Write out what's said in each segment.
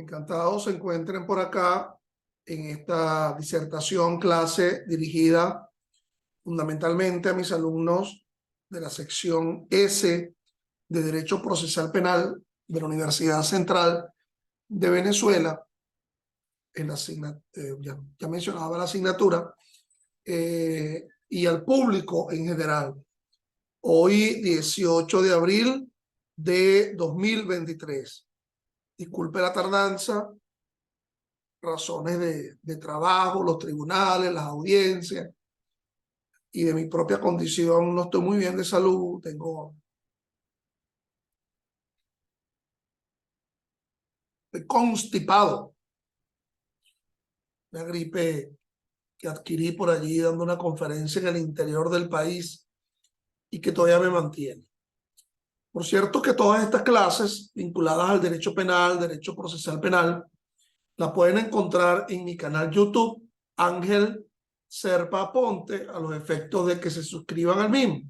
Encantados se encuentren por acá en esta disertación clase dirigida fundamentalmente a mis alumnos de la sección S de Derecho Procesal Penal de la Universidad Central de Venezuela. En la ya mencionaba la asignatura y al público en general. Hoy, 18 de abril de 2023. Disculpe la tardanza, razones de trabajo, los tribunales, las audiencias, y de mi propia condición no estoy muy bien de salud, estoy constipado, una gripe que adquirí por allí dando una conferencia en el interior del país y que todavía me mantiene. Por cierto que todas estas clases vinculadas al derecho penal, derecho procesal penal, las pueden encontrar en mi canal YouTube, Ángel Serpa Ponte, a los efectos de que se suscriban al mismo.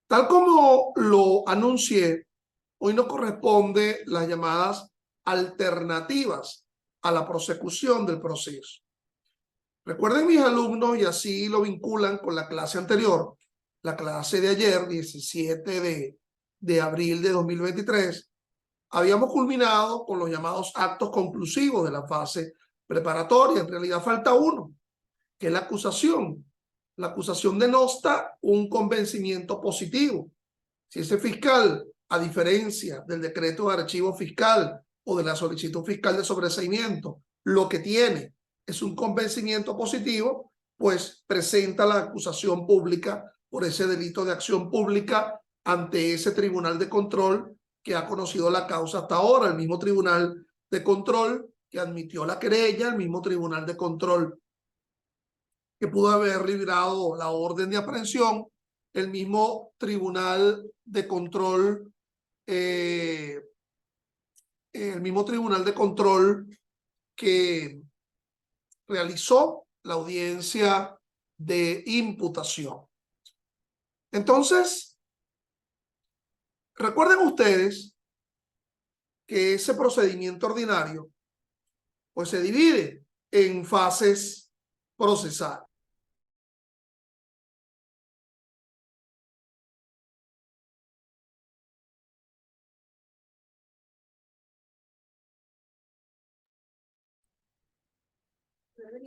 Tal como lo anuncié, hoy nos corresponde las llamadas alternativas a la prosecución del proceso. Recuerden mis alumnos, y así lo vinculan con la clase anterior, la clase de ayer, 17 de abril de 2023, habíamos culminado con los llamados actos conclusivos de la fase preparatoria. En realidad falta uno, que es la acusación. La acusación denosta un convencimiento positivo. Si ese fiscal, a diferencia del decreto de archivo fiscal o de la solicitud fiscal de sobreseimiento, lo que tiene es un convencimiento positivo, pues presenta la acusación pública por ese delito de acción pública ante ese tribunal de control que ha conocido la causa hasta ahora, el mismo tribunal de control que admitió la querella, el mismo tribunal de control que pudo haber librado la orden de aprehensión, el mismo tribunal de control, el mismo tribunal de control que realizó la audiencia de imputación. Entonces, recuerden ustedes que ese procedimiento ordinario pues se divide en fases procesales.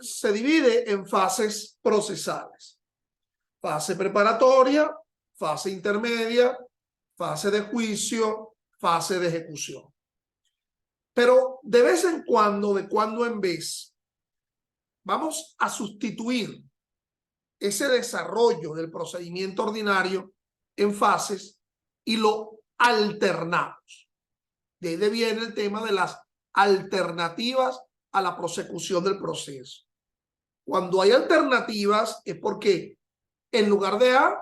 Se divide en fases procesales: fase preparatoria, fase intermedia, fase de juicio, fase de ejecución. Pero de vez en cuando, de cuando en vez, vamos a sustituir ese desarrollo del procedimiento ordinario en fases y lo alternamos. De ahí viene el tema de las alternativas a la prosecución del proceso. Cuando hay alternativas es porque en lugar de A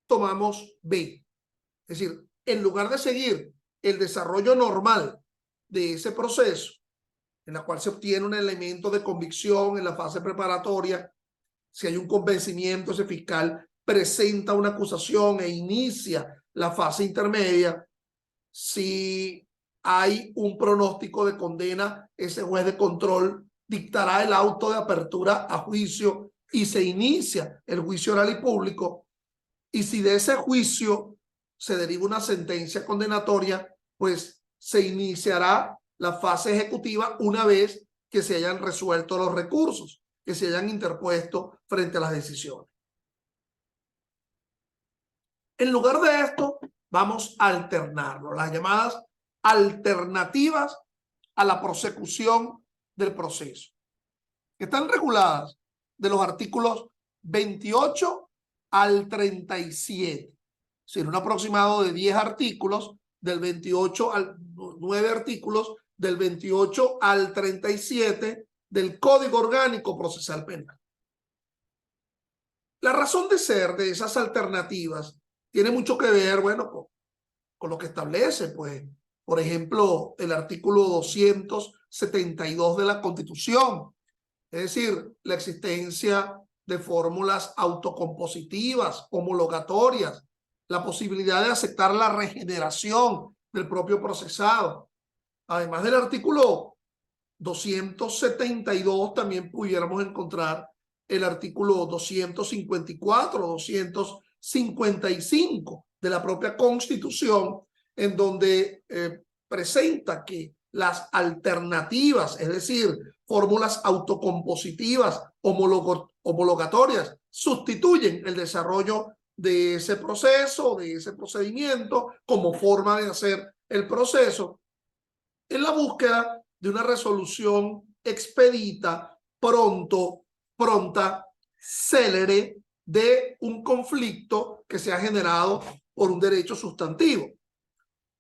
tomamos B. Es decir, en lugar de seguir el desarrollo normal de ese proceso, en la cual se obtiene un elemento de convicción en la fase preparatoria, si hay un convencimiento, ese fiscal presenta una acusación e inicia la fase intermedia. Si hay un pronóstico de condena, ese juez de control dictará el auto de apertura a juicio y se inicia el juicio oral y público. Y si de ese juicio se deriva una sentencia condenatoria, pues se iniciará la fase ejecutiva una vez que se hayan resuelto los recursos que se hayan interpuesto frente a las decisiones. En lugar de esto, vamos a alternarlo, las llamadas alternativas a la prosecución del proceso, que están reguladas de los artículos 28 al 37, es decir, un aproximado de 10 artículos, del 28 al 9 artículos, del 28 al 37 del Código Orgánico Procesal Penal. La razón de ser de esas alternativas tiene mucho que ver, bueno, con lo que establece, pues, por ejemplo, el artículo 272 de la Constitución, es decir, la existencia de fórmulas autocompositivas, homologatorias, la posibilidad de aceptar la regeneración del propio procesado. además del artículo 272, también pudiéramos encontrar el artículo 254, 255 de la propia Constitución, en donde presenta que las alternativas, es decir, fórmulas autocompositivas homologatorias, sustituyen el desarrollo de ese proceso, de ese procedimiento, como forma de hacer el proceso, en la búsqueda de una resolución expedita, pronta, célere de un conflicto que se ha generado por un derecho sustantivo.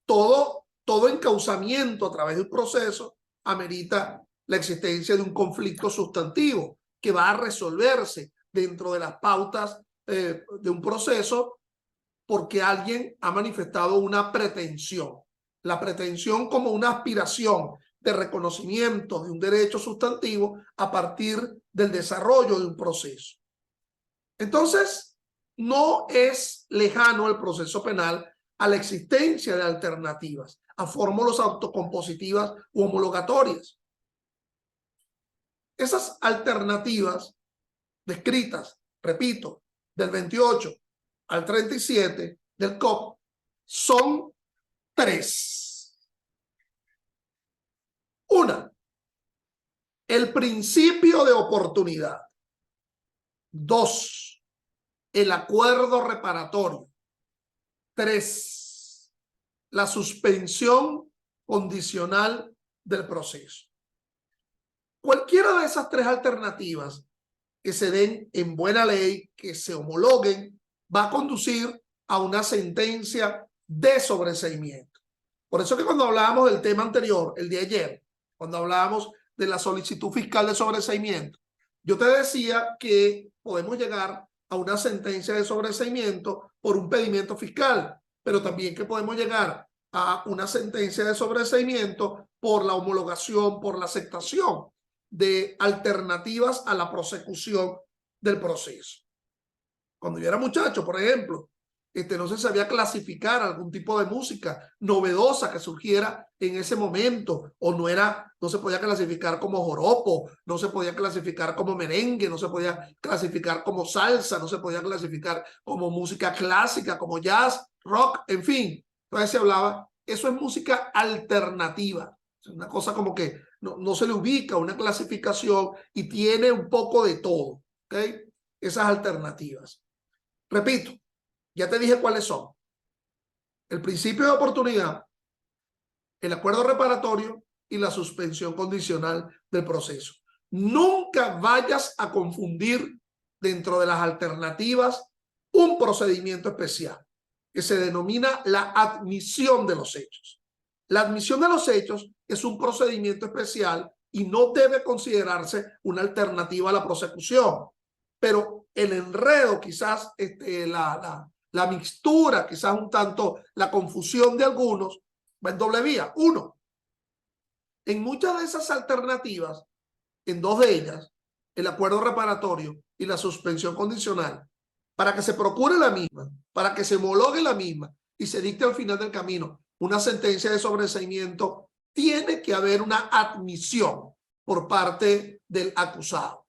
Todo encauzamiento a través de un proceso amerita la existencia de un conflicto sustantivo que va a resolverse dentro de las pautas de un proceso porque alguien ha manifestado una pretensión. La pretensión como una aspiración de reconocimiento de un derecho sustantivo a partir del desarrollo de un proceso. Entonces, no es lejano el proceso penal a la existencia de alternativas, a fórmulas autocompositivas u homologatorias. Esas alternativas descritas, repito, del 28 al 37 del COP son 3. Una, el principio de oportunidad. 2, el acuerdo reparatorio. 3, la suspensión condicional del proceso. Cualquiera de esas 3 alternativas que se den en buena ley, que se homologuen, va a conducir a una sentencia de sobreseimiento. Por eso que cuando hablábamos del tema anterior, el de ayer, cuando hablábamos de la solicitud fiscal de sobreseimiento, yo te decía que podemos llegar a una sentencia de sobreseimiento por un pedimento fiscal, pero también que podemos llegar a una sentencia de sobreseimiento por la homologación, por la aceptación de alternativas a la prosecución del proceso. Cuando yo era muchacho, por ejemplo, no se sabía clasificar algún tipo de música novedosa que surgiera en ese momento, o no se podía clasificar como joropo, no se podía clasificar como merengue, no se podía clasificar como salsa, no se podía clasificar como música clásica, como jazz, rock, en fin. Entonces se hablaba, eso es música alternativa, es una cosa como que no se le ubica una clasificación y tiene un poco de todo, ¿ok? Esas alternativas. Repito, ya te dije cuáles son. El principio de oportunidad, el acuerdo reparatorio y la suspensión condicional del proceso. Nunca vayas a confundir dentro de las alternativas un procedimiento especial que se denomina la admisión de los hechos. La admisión de los hechos es un procedimiento especial y no debe considerarse una alternativa a la prosecución. Pero el enredo, quizás la mixtura, quizás un tanto la confusión de algunos, va en doble vía. Uno, en muchas de esas alternativas, en 2 de ellas, el acuerdo reparatorio y la suspensión condicional, para que se procure la misma, para que se homologue la misma y se dicte al final del camino una sentencia de sobreseimiento, tiene que haber una admisión por parte del acusado.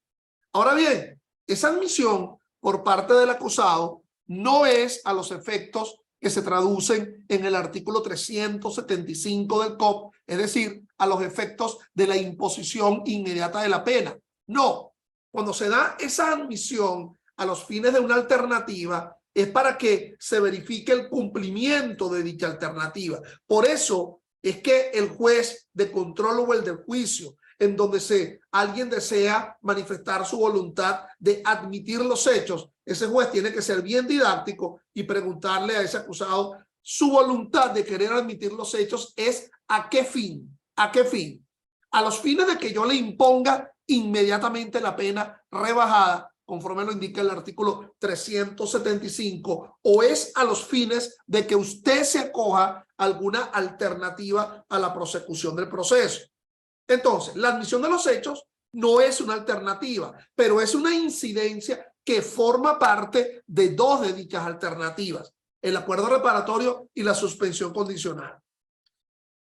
Ahora bien, esa admisión por parte del acusado no es a los efectos que se traducen en el artículo 375 del COP, es decir, a los efectos de la imposición inmediata de la pena. No, cuando se da esa admisión a los fines de una alternativa es para que se verifique el cumplimiento de dicha alternativa. Por eso es que el juez de control o el del juicio, en donde alguien desea manifestar su voluntad de admitir los hechos, ese juez tiene que ser bien didáctico y preguntarle a ese acusado su voluntad de querer admitir los hechos es ¿a qué fin? ¿A qué fin? A los fines de que yo le imponga inmediatamente la pena rebajada, conforme lo indica el artículo 375, o es a los fines de que usted se acoja a alguna alternativa a la prosecución del proceso. Entonces, la admisión de los hechos no es una alternativa, pero es una incidencia que forma parte de 2 de dichas alternativas, el acuerdo reparatorio y la suspensión condicional.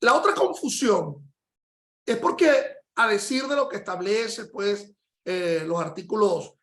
La otra confusión Es porque, a decir de lo que establece pues los artículos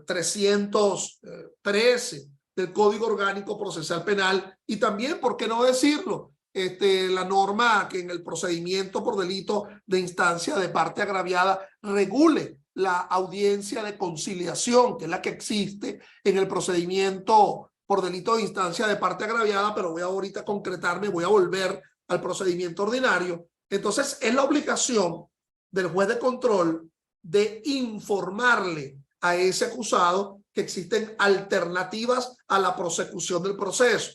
313 del Código Orgánico Procesal Penal, y también, ¿por qué no decirlo? La norma que en el procedimiento por delito de instancia de parte agraviada regule la audiencia de conciliación, que es la que existe en el procedimiento por delito de instancia de parte agraviada, pero voy a ahorita concretarme, voy a volver al procedimiento ordinario. Entonces, es la obligación del juez de control de informarle a ese acusado que existen alternativas a la prosecución del proceso,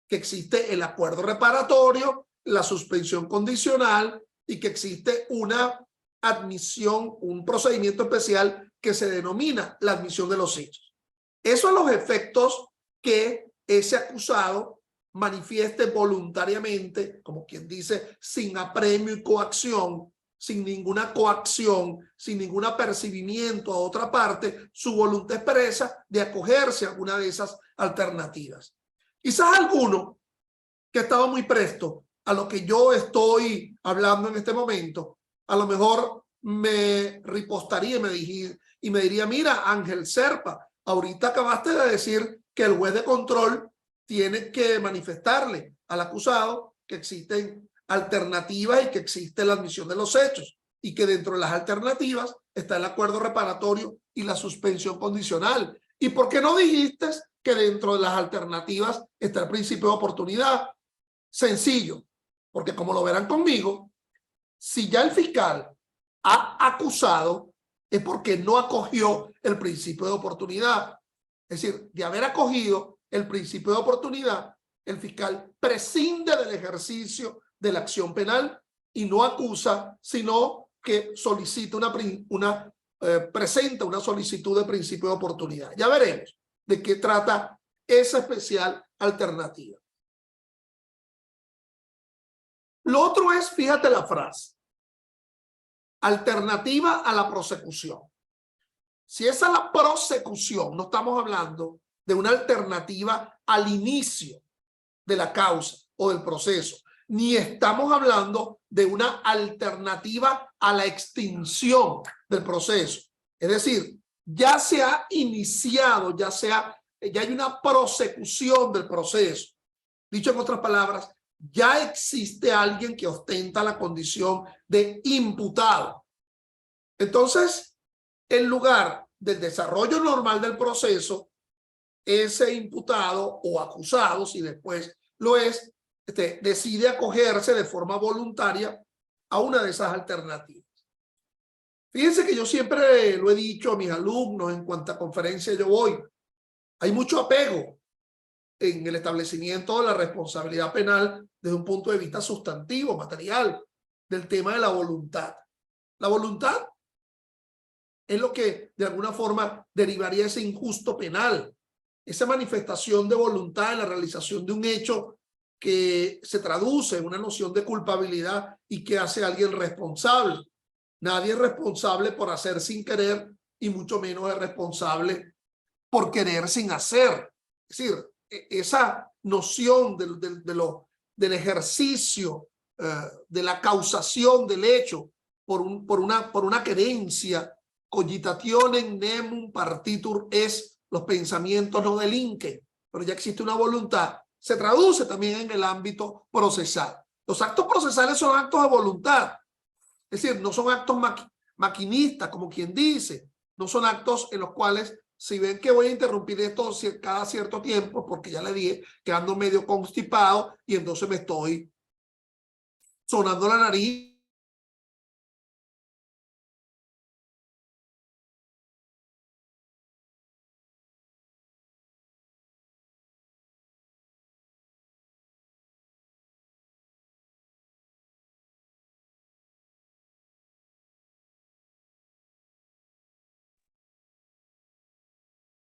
que existe el acuerdo reparatorio, la suspensión condicional y que existe una admisión, un procedimiento especial que se denomina la admisión de los hechos. Esos son los efectos que ese acusado manifieste voluntariamente, como quien dice, sin apremio y coacción, sin ninguna coacción, sin ningún apercibimiento a otra parte, su voluntad expresa de acogerse a alguna de esas alternativas. Quizás alguno que estaba muy presto a lo que yo estoy hablando en este momento, a lo mejor me ripostaría y me diría, mira, Ángel Serpa, ahorita acabaste de decir que el juez de control tiene que manifestarle al acusado que existen alternativas y que existe la admisión de los hechos y que dentro de las alternativas está el acuerdo reparatorio y la suspensión condicional. ¿Y por qué no dijiste que dentro de las alternativas está el principio de oportunidad? Sencillo, porque como lo verán conmigo, si ya el fiscal ha acusado es porque no acogió el principio de oportunidad. Es decir, de haber acogido el principio de oportunidad, el fiscal prescinde del ejercicio de la acción penal y no acusa, sino que solicita presenta una solicitud de principio de oportunidad. Ya veremos de qué trata esa especial alternativa. Lo otro es, fíjate la frase, alternativa a la prosecución. Si esa es la prosecución, no estamos hablando de una alternativa al inicio de la causa o del proceso, ni estamos hablando de una alternativa a la extinción del proceso. Es decir, ya se ha iniciado, ya hay una prosecución del proceso. Dicho en otras palabras, ya existe alguien que ostenta la condición de imputado. Entonces, en lugar del desarrollo normal del proceso, ese imputado o acusado, si después lo es, decide acogerse de forma voluntaria a una de esas alternativas. Fíjense que yo siempre lo he dicho a mis alumnos en cuanta conferencia yo voy. Hay mucho apego en el establecimiento de la responsabilidad penal desde un punto de vista sustantivo, material, del tema de la voluntad. La voluntad es lo que de alguna forma derivaría ese injusto penal, esa manifestación de voluntad en la realización de un hecho que se traduce en una noción de culpabilidad y que hace a alguien responsable. Nadie es responsable por hacer sin querer y mucho menos es responsable por querer sin hacer. Es decir, esa noción del ejercicio, de la causación del hecho por una querencia, cogitationem nemum partitur es, los pensamientos no delinquen, pero ya existe una voluntad, se traduce también en el ámbito procesal. Los actos procesales son actos de voluntad, es decir, no son actos maquinistas, como quien dice, no son actos en los cuales, si ven que voy a interrumpir esto cada cierto tiempo, porque ya le dije que ando medio constipado y entonces me estoy sonando la nariz.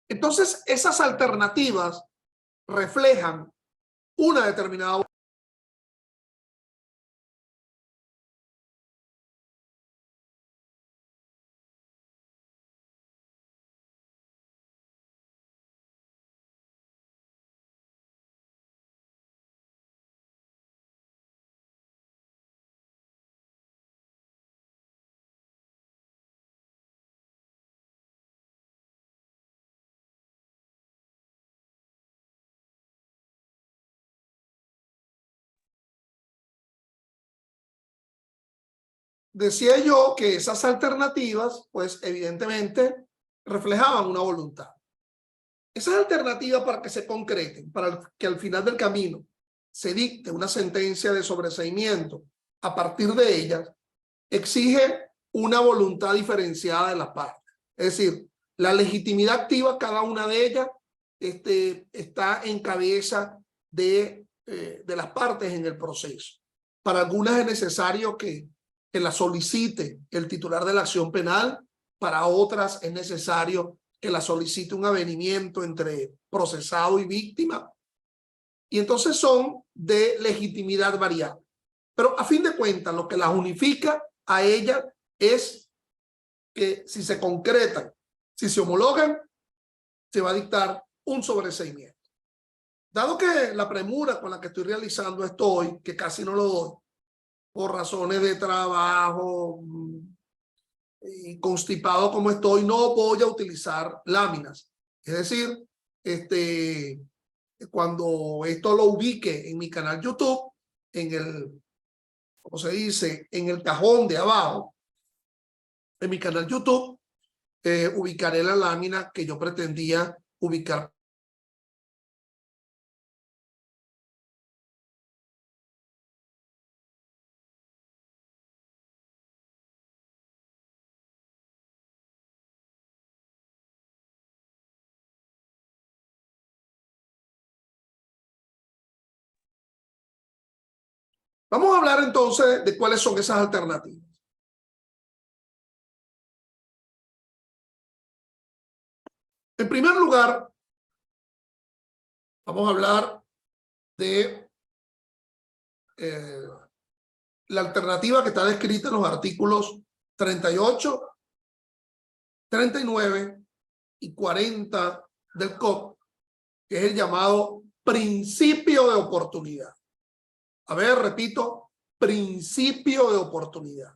Entonces, esas alternativas reflejan una determinada decía yo que esas alternativas, pues evidentemente reflejaban una voluntad. Esas alternativas, para que se concreten, para que al final del camino se dicte una sentencia de sobreseimiento a partir de ellas, exige una voluntad diferenciada de las partes. Es decir, la legitimidad activa, cada una de ellas está en cabeza de las partes en el proceso. Para algunas es necesario que la solicite el titular de la acción penal, para otras es necesario que la solicite un avenimiento entre procesado y víctima, y entonces son de legitimidad variable. Pero a fin de cuentas, lo que las unifica a ellas es que si se concretan, si se homologan, se va a dictar un sobreseimiento. Dado que la premura con la que estoy realizando esto hoy, que casi no lo doy, por razones de trabajo y constipado como estoy, no voy a utilizar láminas. Es decir, cuando esto lo ubique en mi canal YouTube, en el, como se dice, en el cajón de abajo, en mi canal YouTube, ubicaré la lámina que yo pretendía ubicar. Vamos a hablar entonces de cuáles son esas alternativas. En primer lugar, vamos a hablar de la alternativa que está descrita en los artículos 38, 39 y 40 del COP, que es el llamado principio de oportunidad. A ver, repito, principio de oportunidad.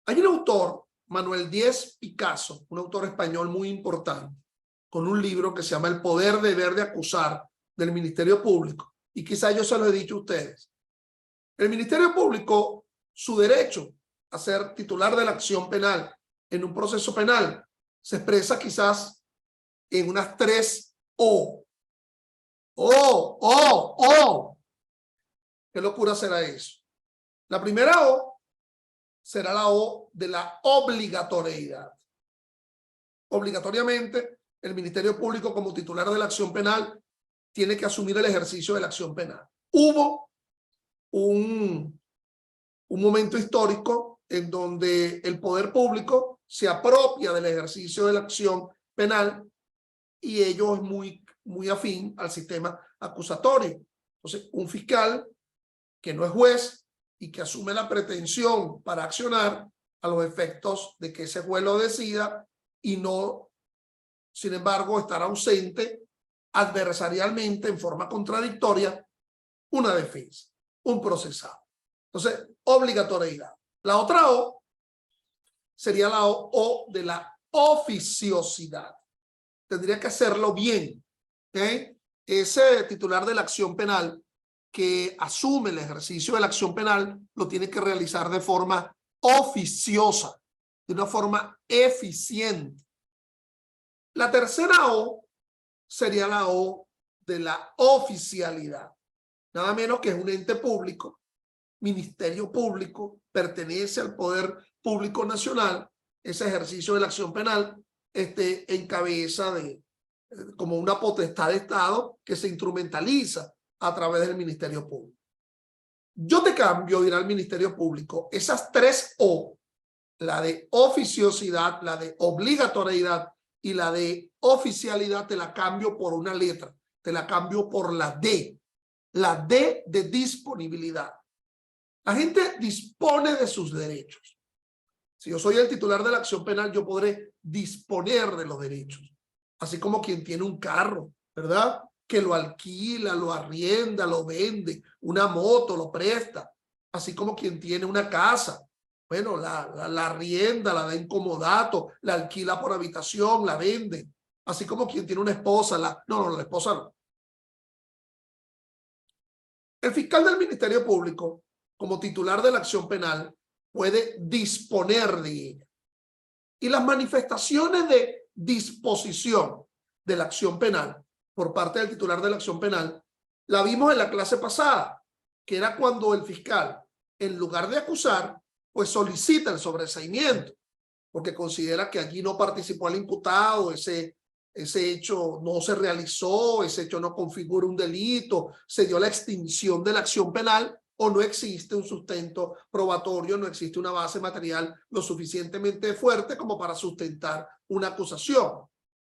Hay un autor, Manuel Diez Picasso, un autor español muy importante, con un libro que se llama El poder deber de acusar del Ministerio Público, y quizá yo se lo he dicho a ustedes. El Ministerio Público, su derecho a ser titular de la acción penal en un proceso penal, se expresa quizás en unas 3 O. ¿Qué locura será eso? La primera O será la O de la obligatoriedad. Obligatoriamente, el Ministerio Público, como titular de la acción penal, tiene que asumir el ejercicio de la acción penal. Hubo un momento histórico en donde el poder público se apropia del ejercicio de la acción penal, y ello es muy afín al sistema acusatorio. Entonces, un fiscal que no es juez y que asume la pretensión para accionar a los efectos de que ese juez lo decida, y no, sin embargo, estar ausente adversarialmente en forma contradictoria una defensa, un procesado. Entonces, obligatoriedad. La otra O sería la O de la oficiosidad. Tendría que hacerlo bien. ¿Okay? Ese titular de la acción penal que asume el ejercicio de la acción penal lo tiene que realizar de forma oficiosa, de una forma eficiente. La tercera O sería la O de la oficialidad. Nada menos que es un ente público, ministerio público, pertenece al poder público nacional. Ese ejercicio de la acción penal encabeza como una potestad de Estado que se instrumentaliza a través del Ministerio Público. Yo te cambio, dirá el Ministerio Público, esas 3 O, la de oficiosidad, la de obligatoriedad y la de oficialidad, te la cambio por una letra, te la cambio por la D de disponibilidad. La gente dispone de sus derechos. Si yo soy el titular de la acción penal, yo podré disponer de los derechos. Así como quien tiene un carro, ¿verdad? Que lo alquila, lo arrienda, lo vende, una moto, lo presta. Así como quien tiene una casa, bueno, la arrienda, la da en comodato, la alquila por habitación, la vende. Así como quien tiene una esposa, la esposa no. El fiscal del Ministerio Público, como titular de la acción penal, puede disponer de ella. Y las manifestaciones de disposición de la acción penal por parte del titular de la acción penal la vimos en la clase pasada, que era cuando el fiscal, en lugar de acusar, pues solicita el sobreseimiento, porque considera que allí no participó el imputado, ese hecho no se realizó, ese hecho no configura un delito, se dio la extinción de la acción penal o no existe un sustento probatorio, no existe una base material lo suficientemente fuerte como para sustentar una acusación.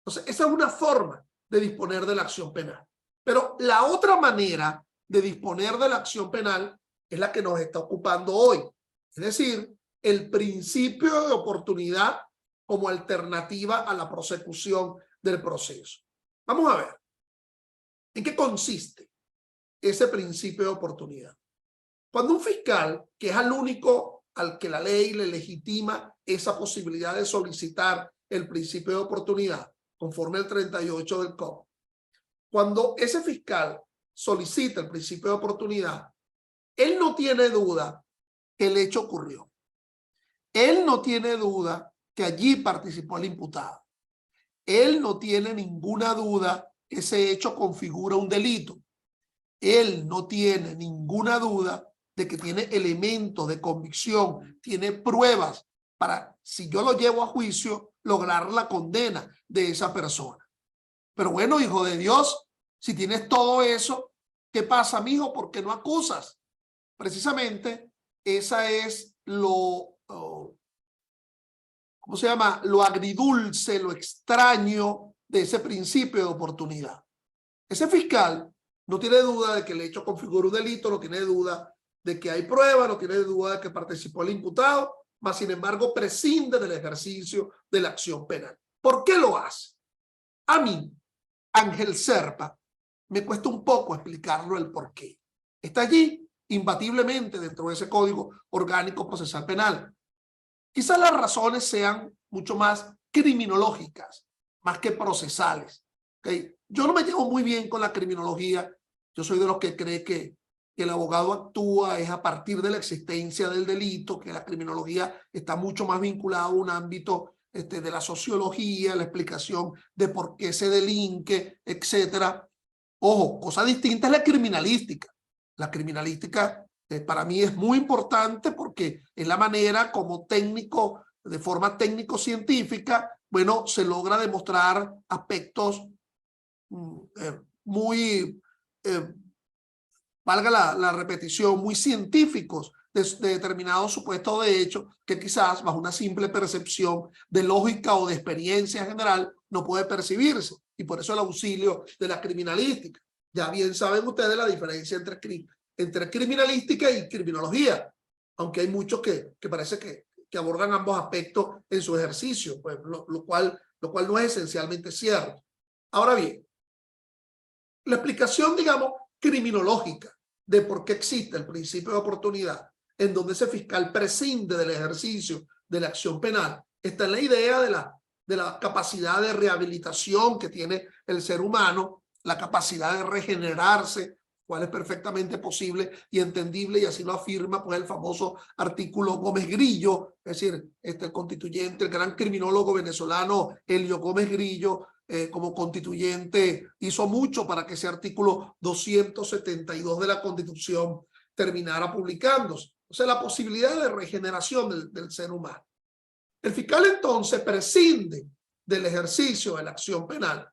Entonces, esa es una forma de disponer de la acción penal. Pero la otra manera de disponer de la acción penal es la que nos está ocupando hoy. Es decir, el principio de oportunidad como alternativa a la prosecución del proceso. Vamos a ver, ¿en qué consiste ese principio de oportunidad? Cuando un fiscal, que es el único al que la ley le legitima esa posibilidad de solicitar el principio de oportunidad, conforme al 38 del COP, cuando ese fiscal solicita el principio de oportunidad, él no tiene duda que el hecho ocurrió. Él no tiene duda que allí participó el imputado. Él no tiene ninguna duda que ese hecho configura un delito. Él no tiene ninguna duda de que tiene elementos de convicción, tiene pruebas para, si yo lo llevo a juicio, lograr la condena de esa persona. Pero bueno, hijo de Dios, si tienes todo eso, ¿qué pasa, mijo? ¿Por qué no acusas? Precisamente, esa es ¿cómo se llama? Lo agridulce, lo extraño de ese principio de oportunidad. Ese fiscal no tiene duda de que el hecho configura un delito, no tiene duda de que hay pruebas, no tiene duda de que participó el imputado, mas sin embargo prescinde del ejercicio de la acción penal. ¿Por qué lo hace? A mí, Ángel Serpa, me cuesta un poco explicarlo el por qué. Está allí imbatiblemente dentro de ese Código Orgánico Procesal Penal. Quizás las razones sean mucho más criminológicas, más que procesales. ¿Okay? Yo no me llevo muy bien con la criminología. Yo soy de los que cree que el abogado actúa es a partir de la existencia del delito, que la criminología está mucho más vinculada a un ámbito de la sociología, la explicación de por qué se delinque, etcétera. Ojo, cosa distinta es la criminalística. La criminalística para mí es muy importante porque es la manera como técnico, de forma técnico-científica, bueno, se logra demostrar aspectos muy, valga la repetición, muy científicos de determinados supuestos de hecho que quizás bajo una simple percepción de lógica o de experiencia general no puede percibirse. Y por eso el auxilio de la criminalística. Ya bien saben ustedes la diferencia entre criminalística y criminología, aunque hay muchos que parece que abordan ambos aspectos en su ejercicio, pues, lo cual no es esencialmente cierto. Ahora bien, la explicación, digamos, criminológica de por qué existe el principio de oportunidad, en donde ese fiscal prescinde del ejercicio de la acción penal, está en la idea de la capacidad de rehabilitación que tiene el ser humano, la capacidad de regenerarse, cual es perfectamente posible y entendible, y así lo afirma pues el famoso artículo Gómez Grillo, es decir, el constituyente, el gran criminólogo venezolano Helio Gómez Grillo, como constituyente hizo mucho para que ese artículo 272 de la Constitución terminara publicándose. O sea, la posibilidad de regeneración del ser humano. El fiscal entonces prescinde del ejercicio de la acción penal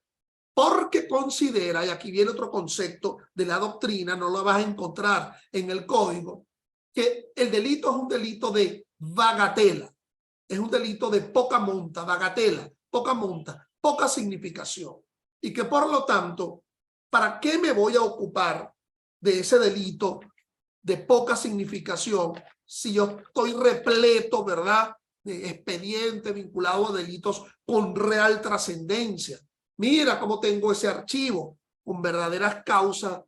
porque considera, y aquí viene otro concepto de la doctrina, no lo vas a encontrar en el código, que el delito es un delito de bagatela, es un delito de poca monta, bagatela, poca monta, poca significación, y que por lo tanto, ¿para qué me voy a ocupar de ese delito de poca significación si yo estoy repleto, ¿verdad?, de expedientes vinculados a delitos con real trascendencia? Mira cómo tengo ese archivo con verdaderas causas,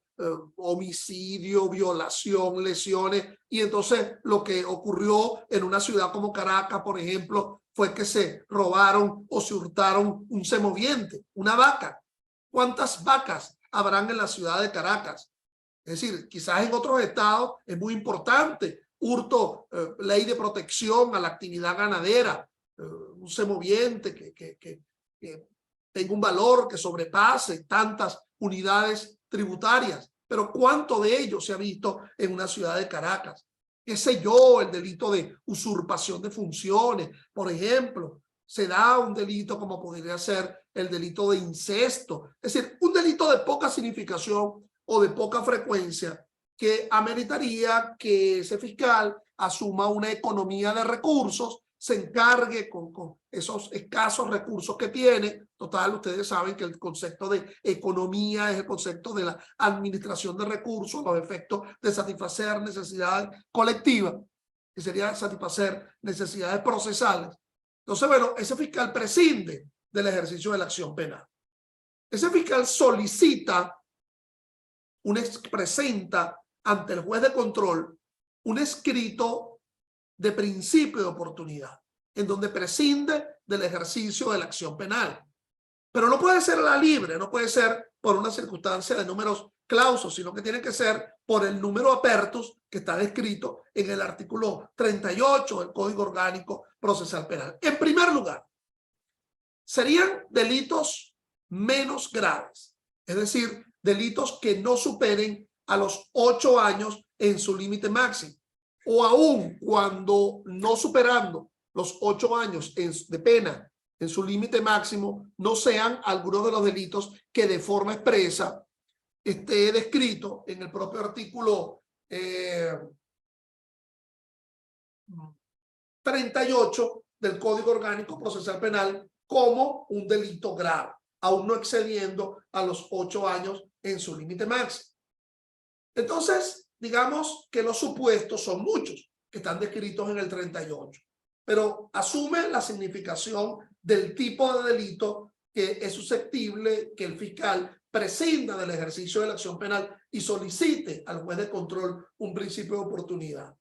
homicidio, violación, lesiones, y entonces lo que ocurrió en una ciudad como Caracas, por ejemplo, fue que se robaron o se hurtaron un semoviente, una vaca. ¿Cuántas vacas habrán en la ciudad de Caracas? Es decir, quizás en otros estados es muy importante hurto, ley de protección a la actividad ganadera, un semoviente que tenga un valor que sobrepase tantas unidades tributarias. Pero ¿cuánto de ello se ha visto en una ciudad de Caracas? ¿Qué sé yo? El delito de usurpación de funciones, por ejemplo. Se da un delito como podría ser el delito de incesto. Es decir, un delito de poca significación o de poca frecuencia que ameritaría que ese fiscal asuma una economía de recursos, se encargue con esos escasos recursos que tiene. Total, ustedes saben que el concepto de economía es el concepto de la administración de recursos, los efectos de satisfacer necesidades colectivas, que sería satisfacer necesidades procesales. Entonces, bueno, ese fiscal prescinde del ejercicio de la acción penal. Ese fiscal solicita, presenta ante el juez de control un escrito de principio de oportunidad, en donde prescinde del ejercicio de la acción penal. Pero no puede ser a la libre, no puede ser por una circunstancia de números clausos, sino que tiene que ser por el número apertus que está descrito en el artículo 38 del Código Orgánico Procesal Penal. En primer lugar, serían delitos menos graves, es decir, delitos que no superen a los 8 años en su límite máximo, o aún cuando no superando los 8 años de pena en su límite máximo, no sean algunos de los delitos que de forma expresa esté descrito en el propio artículo 38 del Código Orgánico Procesal Penal como un delito grave, aún no excediendo a los 8 años en su límite máximo. Entonces, digamos que los supuestos son muchos, que están descritos en el 38, pero asume la significación del tipo de delito que es susceptible que el fiscal prescinda del ejercicio de la acción penal y solicite al juez de control un principio de oportunidad.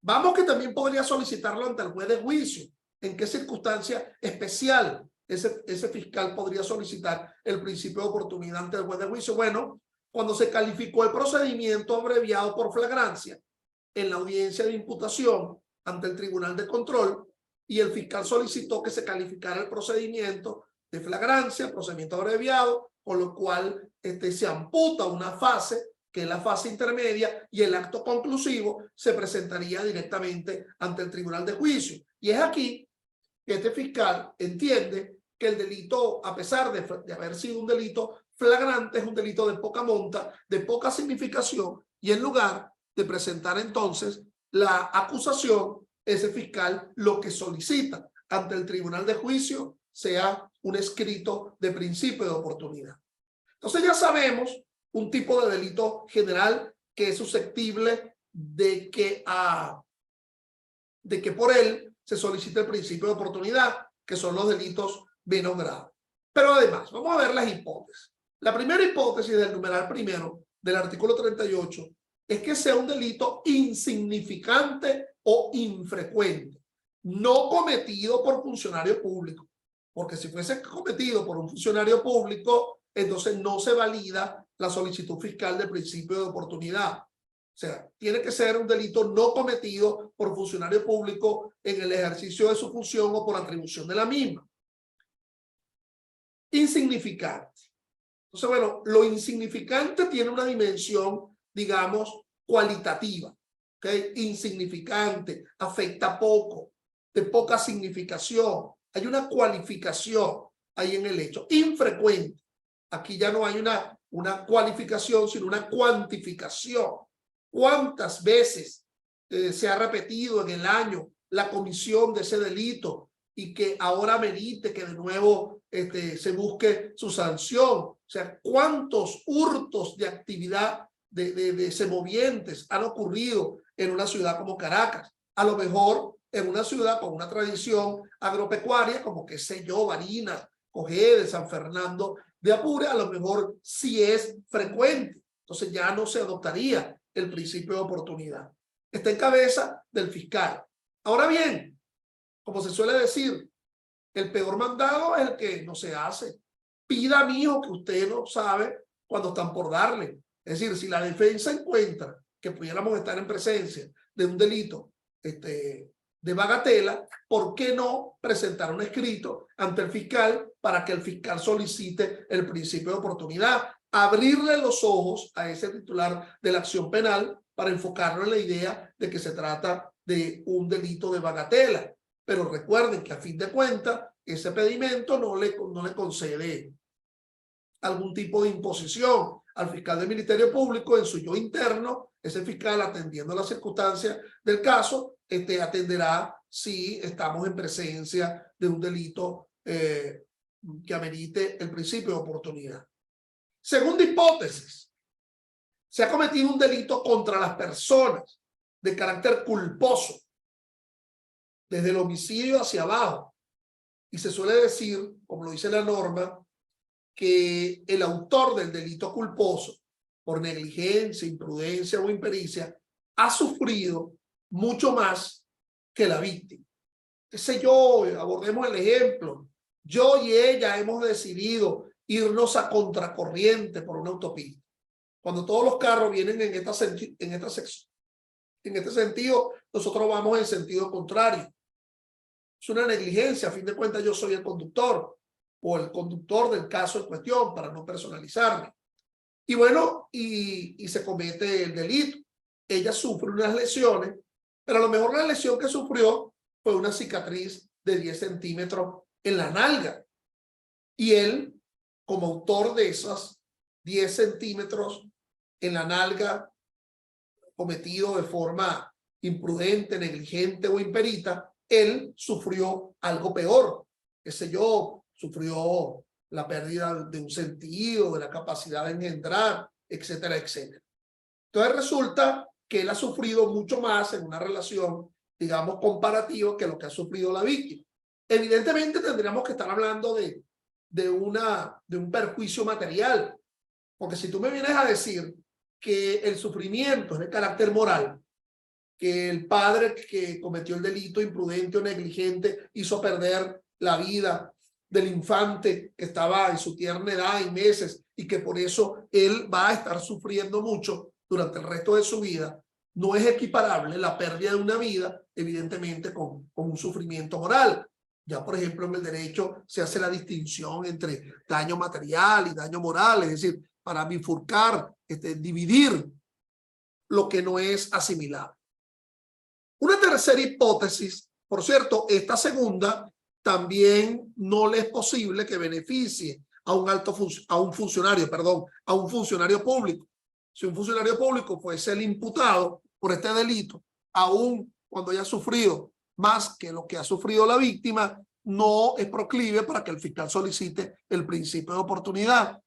Vamos que también podría solicitarlo ante el juez de juicio. ¿En qué circunstancia especial ese fiscal podría solicitar el principio de oportunidad ante el juez de juicio? Bueno, cuando se calificó el procedimiento abreviado por flagrancia en la audiencia de imputación ante el Tribunal de Control y el fiscal solicitó que se calificara el procedimiento de flagrancia, el procedimiento abreviado, con lo cual se amputa una fase, que es la fase intermedia, y el acto conclusivo se presentaría directamente ante el Tribunal de Juicio. Y es aquí que este fiscal entiende que el delito, a pesar de haber sido un delito flagrante, es un delito de poca monta, de poca significación, y en lugar de presentar entonces la acusación, ese fiscal lo que solicita ante el Tribunal de Juicio sea un escrito de principio de oportunidad. Entonces ya sabemos un tipo de delito general que es susceptible de que por él se solicite el principio de oportunidad, que son los delitos menos graves. Pero además, vamos a ver las hipótesis. La primera hipótesis del numeral primero del artículo 38 es que sea un delito insignificante o infrecuente, no cometido por funcionario público, porque si fuese cometido por un funcionario público, entonces no se valida la solicitud fiscal del principio de oportunidad. O sea, tiene que ser un delito no cometido por funcionario público en el ejercicio de su función o por atribución de la misma. Insignificante. Entonces, bueno, lo insignificante tiene una dimensión, digamos, cualitativa. ¿Okay? Insignificante, afecta poco, de poca significación. Hay una cualificación ahí en el hecho. Infrecuente. Aquí ya no hay una cualificación, sino una cuantificación. ¿Cuántas veces se ha repetido en el año la comisión de ese delito y que ahora merite que de nuevo se busque su sanción? O sea, ¿cuántos hurtos de actividad de semovientes han ocurrido en una ciudad como Caracas? A lo mejor en una ciudad con una tradición agropecuaria como, qué sé yo, Barinas, Cojedes, San Fernando de Apure, a lo mejor sí es frecuente. Entonces ya no se adoptaría el principio de oportunidad. Está en cabeza del fiscal. Ahora bien, como se suele decir, el peor mandado es el que no se hace. Pida a mi hijo que usted no sabe cuando están por darle. Es decir, si la defensa encuentra que pudiéramos estar en presencia de un delito de bagatela, ¿por qué no presentar un escrito ante el fiscal para que el fiscal solicite el principio de oportunidad? Abrirle los ojos a ese titular de la acción penal para enfocarlo en la idea de que se trata de un delito de bagatela. Pero recuerden que a fin de cuentas, ese pedimento no le concede algún tipo de imposición al fiscal del Ministerio Público en su yo interno. Ese fiscal, atendiendo las circunstancias del caso, atenderá si estamos en presencia de un delito que amerite el principio de oportunidad. Segunda hipótesis, se ha cometido un delito contra las personas de carácter culposo, desde el homicidio hacia abajo, y se suele decir, como lo dice la norma, que el autor del delito culposo, por negligencia, imprudencia o impericia, ha sufrido mucho más que la víctima. Qué sé yo, abordemos el ejemplo. Yo y ella hemos decidido irnos a contracorriente por una autopista. Cuando todos los carros vienen en este sentido, nosotros vamos en sentido contrario. Es una negligencia, a fin de cuentas yo soy el conductor o el conductor del caso en cuestión, para no personalizarme. Y bueno, y se comete el delito. Ella sufre unas lesiones, pero a lo mejor la lesión que sufrió fue una cicatriz de 10 centímetros en la nalga. Y él, como autor de esas 10 centímetros en la nalga, cometido de forma imprudente, negligente o imperita, él sufrió algo peor. Qué sé yo, sufrió la pérdida de un sentido, de la capacidad de engendrar, etcétera, etcétera. Entonces resulta que él ha sufrido mucho más en una relación, digamos, comparativa que lo que ha sufrido la víctima. Evidentemente tendríamos que estar hablando de un perjuicio material, porque si tú me vienes a decir que el sufrimiento es de carácter moral, que el padre que cometió el delito imprudente o negligente hizo perder la vida del infante que estaba en su tierna edad y meses, y que por eso él va a estar sufriendo mucho durante el resto de su vida, no es equiparable la pérdida de una vida, evidentemente, con un sufrimiento moral. Ya, por ejemplo, en el derecho se hace la distinción entre daño material y daño moral, es decir, para bifurcar, dividir lo que no es asimilable. Una tercera hipótesis, por cierto, esta segunda también no le es posible que beneficie a un funcionario público. Si un funcionario público fuese el imputado por este delito, aun cuando haya sufrido más que lo que ha sufrido la víctima, no es proclive para que el fiscal solicite el principio de oportunidad.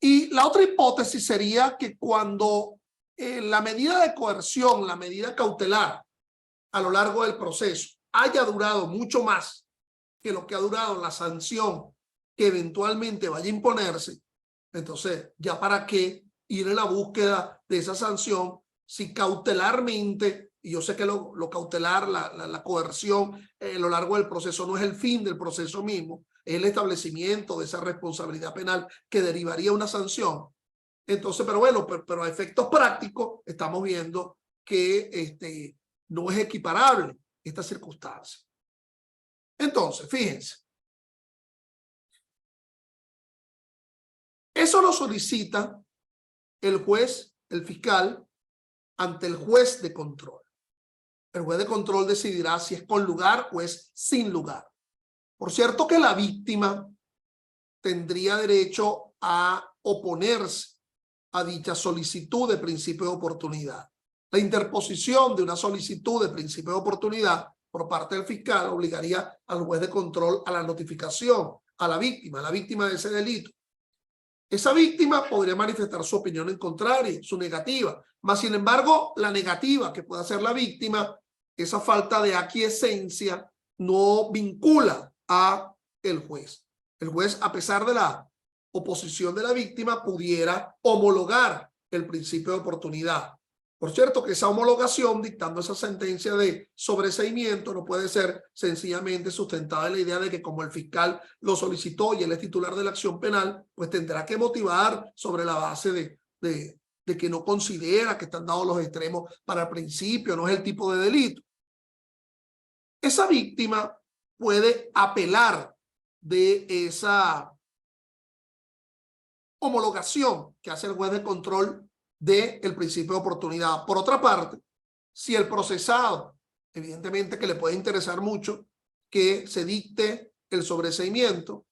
Y la otra hipótesis sería que cuando la medida de coerción, la medida cautelar a lo largo del proceso haya durado mucho más que lo que ha durado la sanción que eventualmente vaya a imponerse, entonces ya para qué ir en la búsqueda de esa sanción si cautelarmente, y yo sé que lo cautelar, la coerción a lo largo del proceso no es el fin del proceso mismo, es el establecimiento de esa responsabilidad penal que derivaría una sanción. Entonces, pero bueno, pero a efectos prácticos estamos viendo que no es equiparable esta circunstancia. Entonces, fíjense. Eso lo solicita el juez, el fiscal, ante el juez de control. El juez de control decidirá si es con lugar o es sin lugar. Por cierto que la víctima tendría derecho a oponerse a dicha solicitud de principio de oportunidad. La interposición de una solicitud de principio de oportunidad por parte del fiscal obligaría al juez de control a la notificación a la víctima de ese delito. Esa víctima podría manifestar su opinión en contrario, su negativa, mas sin embargo la negativa que puede hacer la víctima, esa falta de aquiescencia no vincula a el juez. El juez, a pesar de la oposición de la víctima, pudiera homologar el principio de oportunidad. Por cierto que esa homologación, dictando esa sentencia de sobreseimiento, no puede ser sencillamente sustentada en la idea de que como el fiscal lo solicitó y él es titular de la acción penal, pues tendrá que motivar sobre la base de que no considera que están dados los extremos para el principio, no es el tipo de delito. Esa víctima puede apelar de esa homologación que hace el juez de control del principio de oportunidad. Por otra parte, si el procesado, evidentemente que le puede interesar mucho que se dicte el sobreseimiento,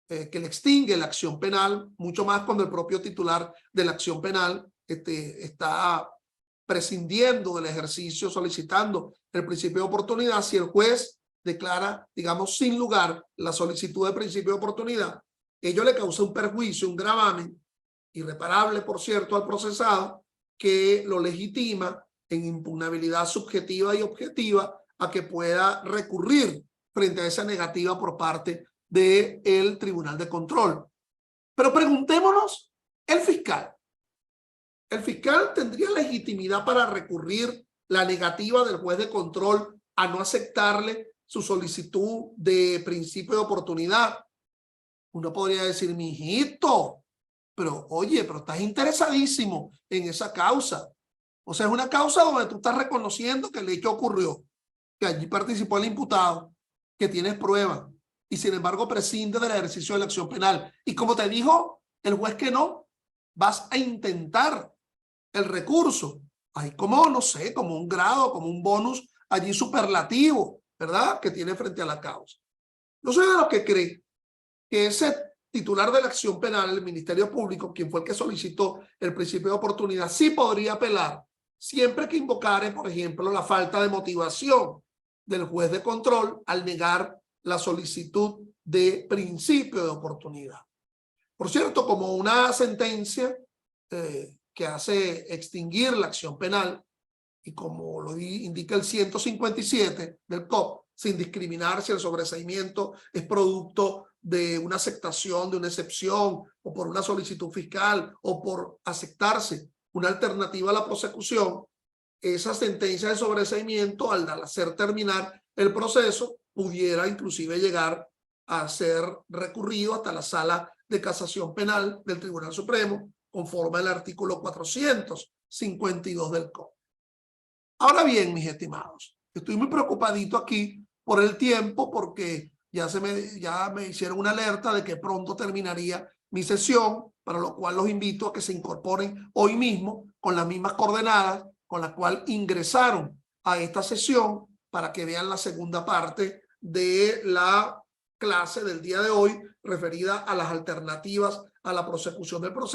que le extingue la acción penal, mucho más cuando el propio titular de la acción penal está prescindiendo del ejercicio, solicitando el principio de oportunidad. Si el juez declara, digamos, sin lugar la solicitud de principio de oportunidad, ello le causa un perjuicio, un gravamen, irreparable, por cierto, al procesado, que lo legitima en impugnabilidad subjetiva y objetiva a que pueda recurrir frente a esa negativa por parte del Tribunal de Control. Pero preguntémonos, el fiscal tendría legitimidad para recurrir la negativa del juez de control a no aceptarle su solicitud de principio de oportunidad. Uno podría decir, mijito, pero oye, pero estás interesadísimo en esa causa. O sea, es una causa donde tú estás reconociendo que el hecho ocurrió, que allí participó el imputado, que tienes pruebas y sin embargo prescinde del ejercicio de la acción penal. Y como te dijo el juez que no, vas a intentar el recurso. Hay como, no sé, como un grado, como un bonus allí superlativo, ¿verdad? Que tiene frente a la causa. Yo soy de los que cree que ese titular de la acción penal, el Ministerio Público, quien fue el que solicitó el principio de oportunidad, sí podría apelar siempre que invocare, por ejemplo, la falta de motivación del juez de control al negar la solicitud de principio de oportunidad. Por cierto, como una sentencia que hace extinguir la acción penal, y como lo indica el 157 del COP, sin discriminar si el sobreseimiento es producto de una aceptación, de una excepción, o por una solicitud fiscal, o por aceptarse una alternativa a la prosecución, esa sentencia de sobreseimiento, al hacer terminar el proceso, pudiera inclusive llegar a ser recurrido hasta la Sala de Casación Penal del Tribunal Supremo, conforme al artículo 452 del COP. Ahora bien, mis estimados, estoy muy preocupadito aquí por el tiempo, porque ya me hicieron una alerta de que pronto terminaría mi sesión, para lo cual los invito a que se incorporen hoy mismo con las mismas coordenadas con las cuales ingresaron a esta sesión, para que vean la segunda parte de la clase del día de hoy referida a las alternativas a la prosecución del proceso.